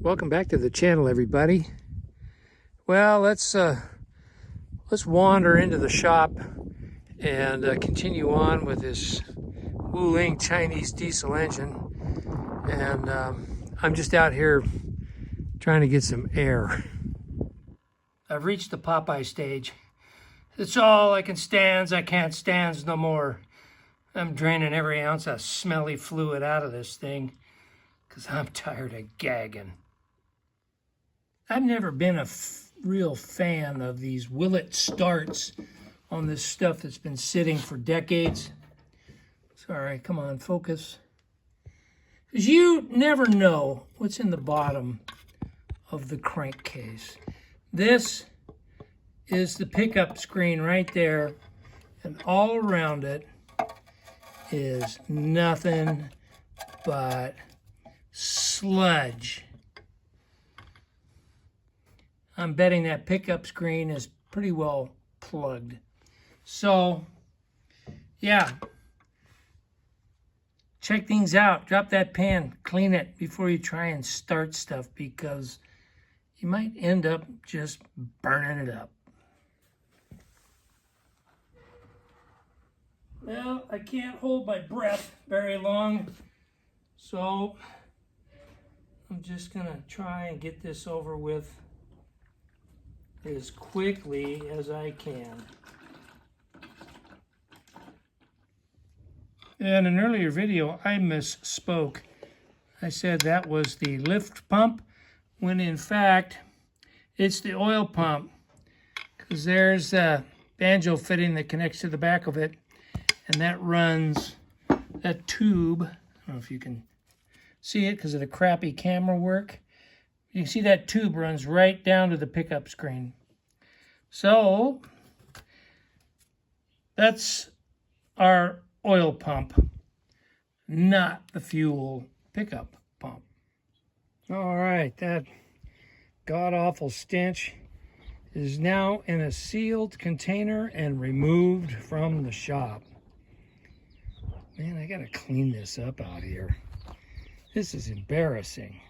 Welcome back to the channel, everybody. Well, let's wander into the shop and continue on with this Ling Chinese diesel engine. And I'm just out here trying to get some air. I've reached the Popeye stage. It's all I can stands. I can't stands no more. I'm draining every ounce of smelly fluid out of this thing because I'm tired of gagging. I've never been a real fan of these will it starts on this stuff that's been sitting for decades. Sorry, come on, focus. Because you never know what's in the bottom of the crankcase. This is the pickup screen right there, and all around it is nothing but sludge. I'm betting that pickup screen is pretty well plugged. So, yeah. Check things out. Drop that pan. Clean it before you try and start stuff because you might end up just burning it up. Well, I can't hold my breath very long, so I'm just going to try and get this over with as quickly as I can. In an earlier video, I misspoke. I said that was the lift pump, when in fact, it's the oil pump, because there's a banjo fitting that connects to the back of it, and that runs that tube. I don't know if you can see it because of the crappy camera work. You can see that tube runs right down to the pickup screen. So that's our oil pump, not the fuel pickup pump. All right, that god-awful stench is now in a sealed container and removed from the shop. Man, I gotta clean this up out here. This is embarrassing.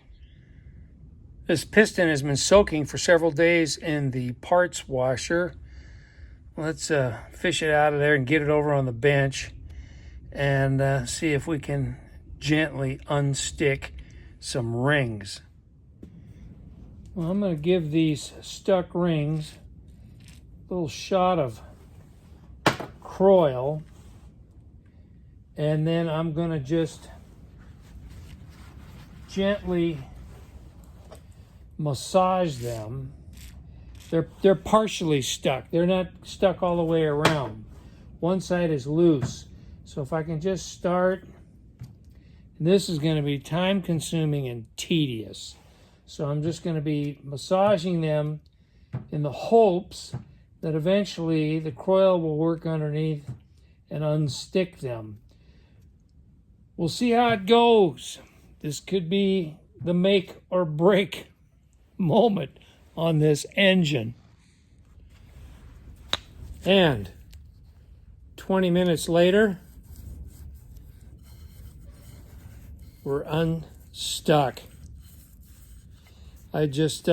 This piston has been soaking for several days in the parts washer. Let's fish it out of there and get it over on the bench and see if we can gently unstick some rings. Well, I'm going to give these stuck rings a little shot of Croil, and then I'm going to just gently massage them. They're partially stuck. They're not stuck all the way around. One side is loose. So if I can just start, this is going to be time consuming and tedious. So I'm just going to be massaging them in the hopes that eventually the Croil will work underneath and unstick them. We'll see how it goes. This could be the make or break moment on this engine. And 20 minutes later, we're unstuck. I just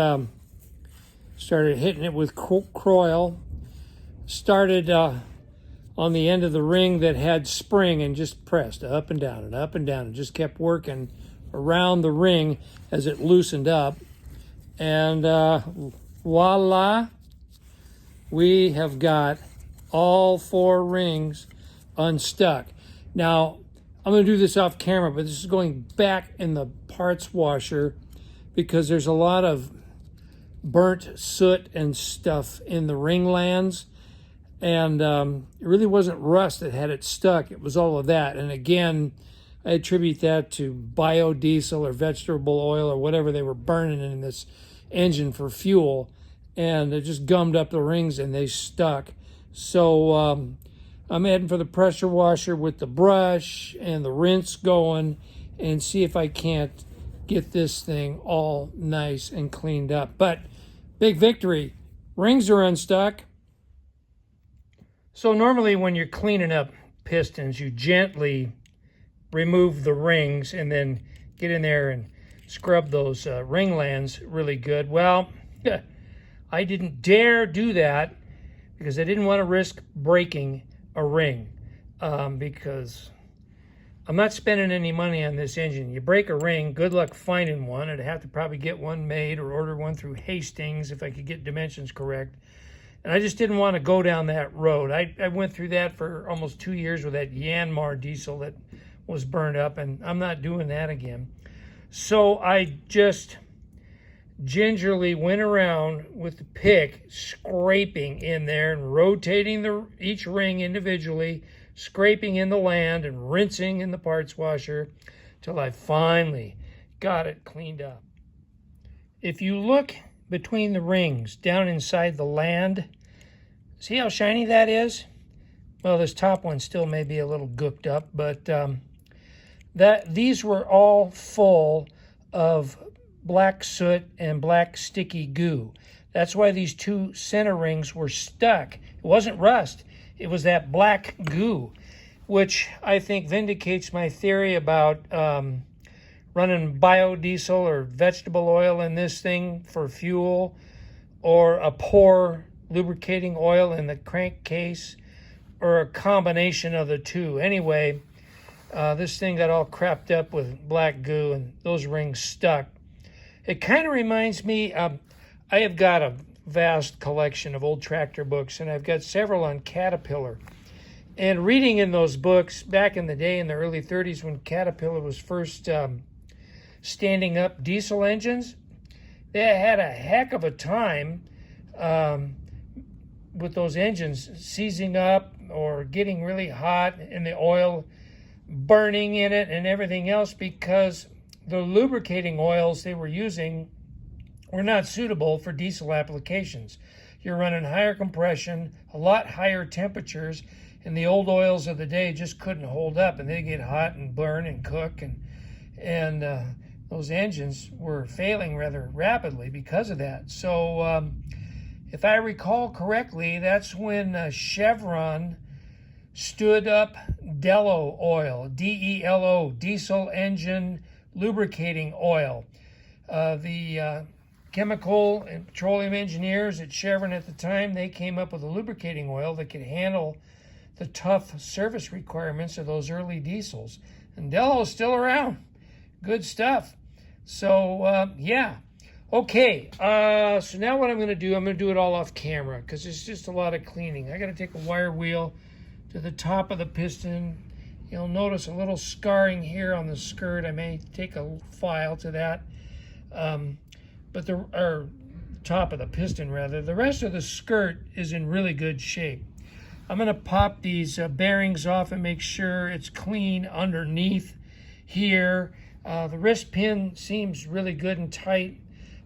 started hitting it with Croil, started on the end of the ring that had spring and just pressed up and down and up and down and just kept working around the ring as it loosened up. And voila, we have got all 4 rings unstuck. Now, I'm going to do this off camera, but this is going back in the parts washer because there's a lot of burnt soot and stuff in the ring lands. And it really wasn't rust that had it stuck. It was all of that. And again, I attribute that to biodiesel or vegetable oil or whatever they were burning in this engine for fuel, and it just gummed up the rings and they stuck. So I'm heading for the pressure washer with the brush and the rinse going and see if I can't get this thing all nice and cleaned up. But big victory. Rings are unstuck. So normally when you're cleaning up pistons, you gently remove the rings and then get in there and scrub those ring lands really good. Well, I didn't dare do that because I didn't want to risk breaking a ring, because I'm not spending any money on this engine. You break a ring, good luck finding one. I'd have to probably get one made or order one through Hastings if I could get dimensions correct. And I just didn't want to go down that road. I went through that for almost 2 years with that Yanmar diesel that was burned up, and I'm not doing that again. So I just gingerly went around with the pick, scraping in there and rotating each ring individually, scraping in the land and rinsing in the parts washer till I finally got it cleaned up. If you look between the rings down inside the land, see how shiny that is? Well, this top one still may be a little gooked up, but these were all full of black soot and black sticky goo. That's why these two center rings were stuck. It wasn't rust, it was that black goo, which I think vindicates my theory about running biodiesel or vegetable oil in this thing for fuel, or a poor lubricating oil in the crankcase, or a combination of the two. Anyway, this thing got all crapped up with black goo and those rings stuck. It kind of reminds me, I have got a vast collection of old tractor books, and I've got several on Caterpillar. And reading in those books back in the day, in the early 30s, when Caterpillar was first standing up diesel engines, they had a heck of a time with those engines seizing up or getting really hot and the oil burning in it and everything else, because the lubricating oils they were using were not suitable for diesel applications. You're running higher compression, a lot higher temperatures, and the old oils of the day just couldn't hold up, and they get hot and burn and cook, and those engines were failing rather rapidly because of that. So if I recall correctly, that's when Chevron stood up Delo oil, D-E-L-O, diesel engine lubricating oil. The chemical and petroleum engineers at Chevron at the time, they came up with a lubricating oil that could handle the tough service requirements of those early diesels. And Delo's still around. Good stuff. So, yeah. Okay, so now what I'm going to do it all off camera because it's just a lot of cleaning. I got to take a wire wheel to the top of the piston. You'll notice a little scarring here on the skirt. I may take a file to that. But the top of the piston, rather. The rest of the skirt is in really good shape. I'm going to pop these bearings off and make sure it's clean underneath here. The wrist pin seems really good and tight,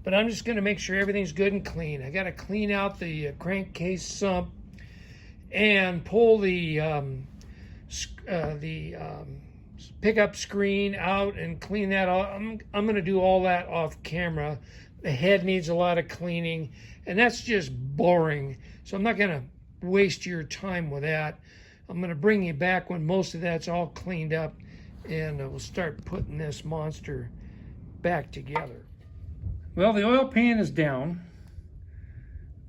but I'm just going to make sure everything's good and clean. I got to clean out the crankcase sump and pull the pickup screen out and clean that all. I'm going to do all that off camera. The head needs a lot of cleaning, and that's just boring. So I'm not going to waste your time with that. I'm going to bring you back when most of that's all cleaned up, and we'll start putting this monster back together. Well, the oil pan is down.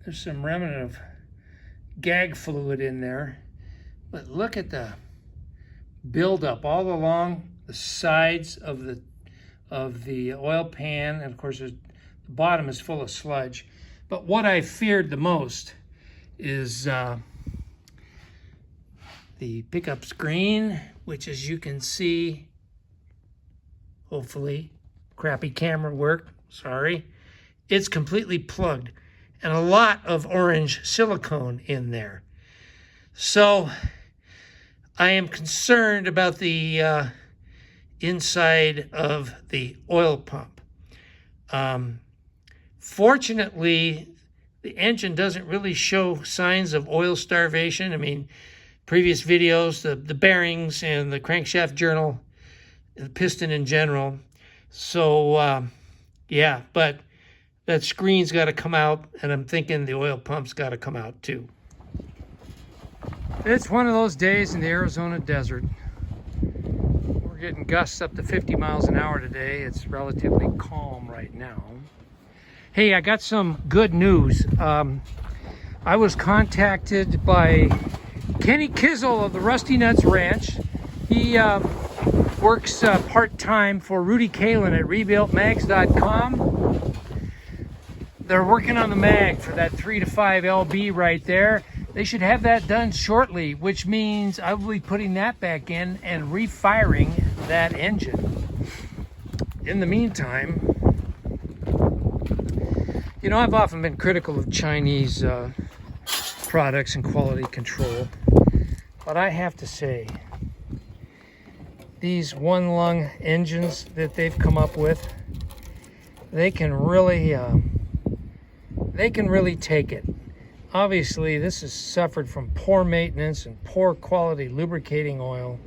There's some remnant of gag fluid in there, but look at the buildup all along the sides of the oil pan, and of course the bottom is full of sludge. But what I feared the most is the pickup screen, which, as you can see, hopefully, crappy camera work, sorry, it's completely plugged and a lot of orange silicone in there. So I am concerned about the inside of the oil pump. Fortunately, the engine doesn't really show signs of oil starvation. I mean, previous videos, the bearings and the crankshaft journal, the piston in general. So, yeah, but that screen's got to come out, and I'm thinking the oil pump's got to come out too. It's one of those days in the Arizona desert. We're getting gusts up to 50 miles an hour today. It's relatively calm right now. Hey, I got some good news. I was contacted by Kenny Kizzle of the Rusty Nuts Ranch. He works part-time for Rudy Kalin at rebuiltmags.com. They're working on the mag for that 3 to 5 LB right there. They should have that done shortly, which means I will be putting that back in and refiring that engine. In the meantime, you know, I've often been critical of Chinese products and quality control, but I have to say, these one-lung engines that they've come up with, they can really take it. Obviously, this has suffered from poor maintenance and poor quality lubricating oil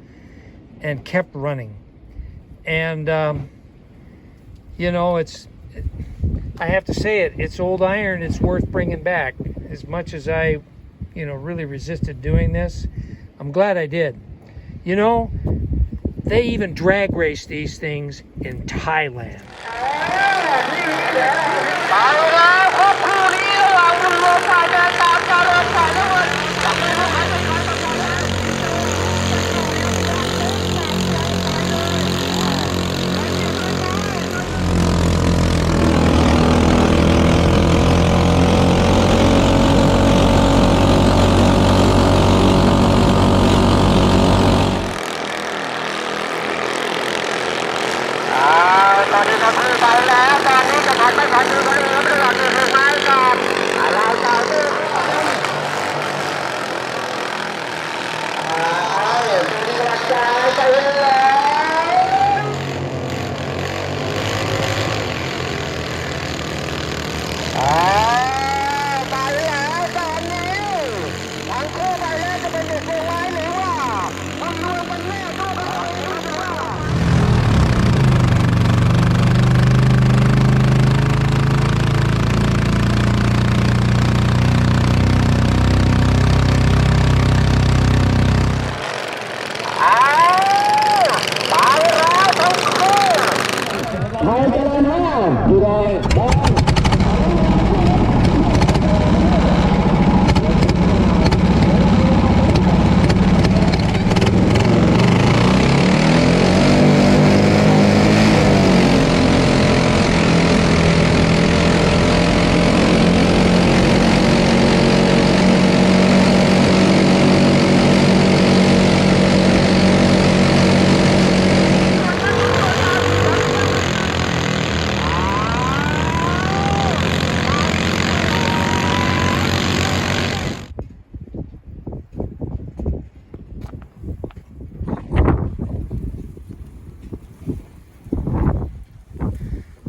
and kept running. And, you know, I have to say it's old iron. It's worth bringing back. As much as I, you know, really resisted doing this, I'm glad I did. You know, they even drag race these things in Thailand.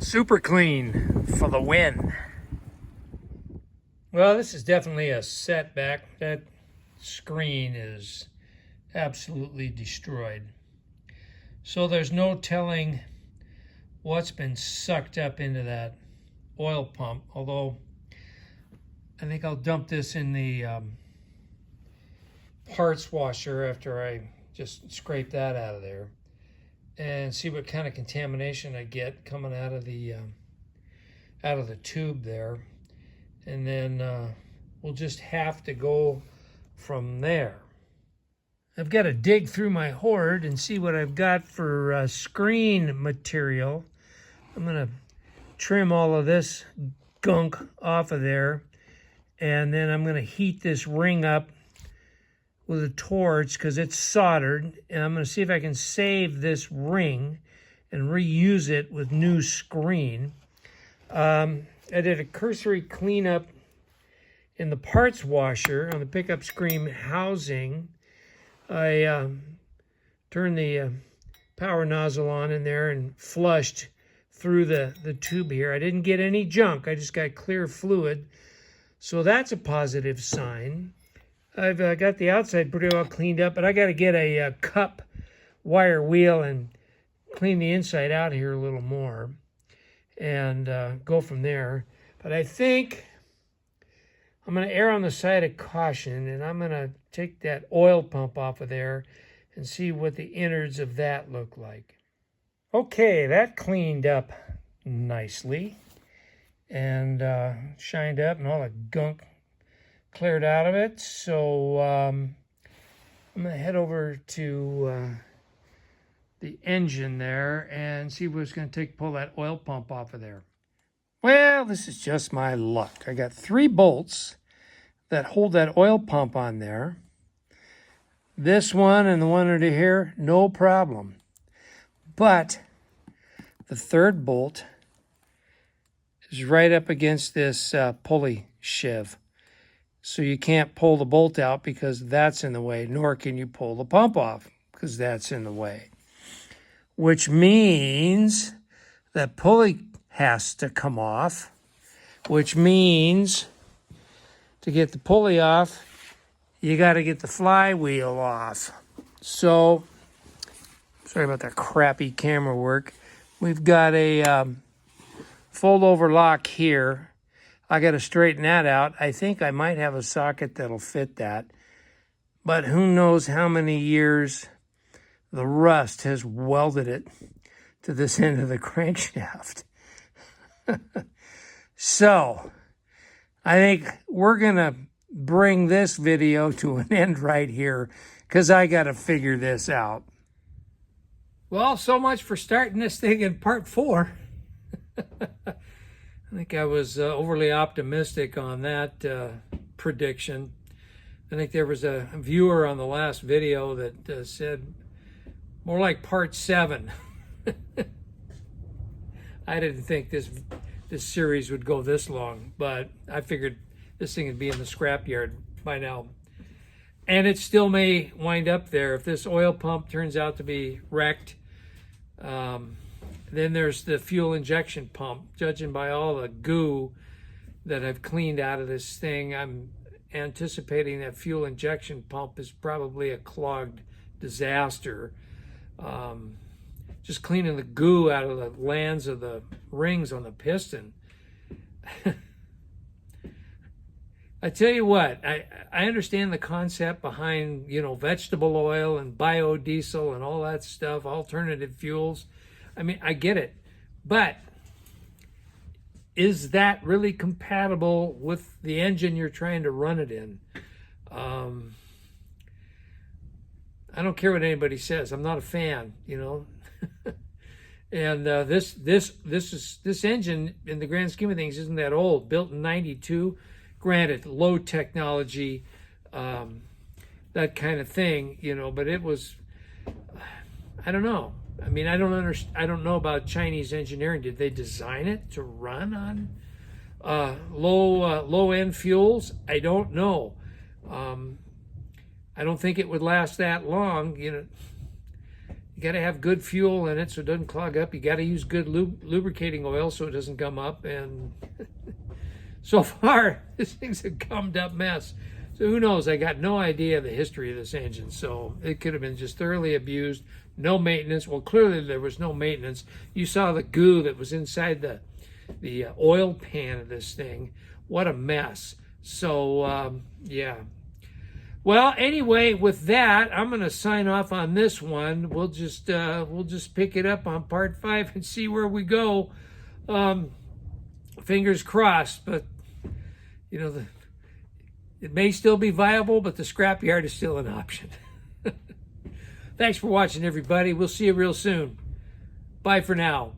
Super clean for the win. Well, this is definitely a setback. That screen is absolutely destroyed. So there's no telling what's been sucked up into that oil pump, although I think I'll dump this in the parts washer after I just scrape that out of there and see what kind of contamination I get coming out of the tube there, and then we'll just have to go from there. I've got to dig through my hoard and see what I've got for screen material. I'm going to trim all of this gunk off of there, and then I'm going to heat this ring up with a torch because it's soldered, and I'm going to see if I can save this ring and reuse it with new screen. I did a cursory cleanup in the parts washer on the pickup screen housing. I turned the power nozzle on in there and flushed through the tube here. I didn't get any junk. I just got clear fluid. So that's a positive sign. I've got the outside pretty well cleaned up, but I got to get a cup wire wheel and clean the inside out here a little more and go from there. But I think I'm going to err on the side of caution, and I'm going to take that oil pump off of there and see what the innards of that look like. Okay, that cleaned up nicely and shined up, and all the gunk cleared out of it. So I'm going to head over to the engine there and see what it's going to take to pull that oil pump off of there. Well, this is just my luck. I got 3 bolts that hold that oil pump on there. This one and the one under here, no problem. But the 3rd bolt is right up against this pulley sheave. So you can't pull the bolt out because that's in the way, nor can you pull the pump off because that's in the way. Which means that pulley has to come off, which means to get the pulley off, you got to get the flywheel off. So, sorry about that crappy camera work. We've got a fold-over lock here. I got to straighten that out. I think I might have a socket that'll fit that. But who knows how many years the rust has welded it to this end of the crankshaft. So, I think we're going to bring this video to an end right here because I got to figure this out. Well, so much for starting this thing in part 4. I think I was overly optimistic on that prediction. I think there was a viewer on the last video that said more like part 7. I didn't think this series would go this long, but I figured this thing would be in the scrapyard by now. And it still may wind up there if this oil pump turns out to be wrecked. Then there's the fuel injection pump. Judging by all the goo that I've cleaned out of this thing, I'm anticipating that fuel injection pump is probably a clogged disaster. Just cleaning the goo out of the lands of the rings on the piston. I tell you what, I understand the concept behind, vegetable oil and biodiesel and all that stuff, alternative fuels. I mean, I get it. But is that really compatible with the engine you're trying to run it in? I don't care what anybody says. I'm not a fan, And this engine, in the grand scheme of things, isn't that old. Built in '92. Granted, low technology, that kind of thing, but it was, I don't know. I mean, I don't know about Chinese engineering. Did they design it to run on low-end fuels? I don't know. I don't think it would last that long. You got to have good fuel in it so it doesn't clog up. You got to use good lubricating oil so it doesn't gum up. And so far, this thing's a gummed up mess. So who knows? I got no idea the history of this engine. So it could have been just thoroughly abused. No maintenance. Well, clearly there was no maintenance. You saw the goo that was inside the oil pan of this thing. What a mess. So, yeah. Well, anyway, with that, I'm going to sign off on this one. We'll just pick it up on part 5 and see where we go. Fingers crossed, but it may still be viable, but the scrapyard is still an option. Thanks for watching, everybody. We'll see you real soon. Bye for now.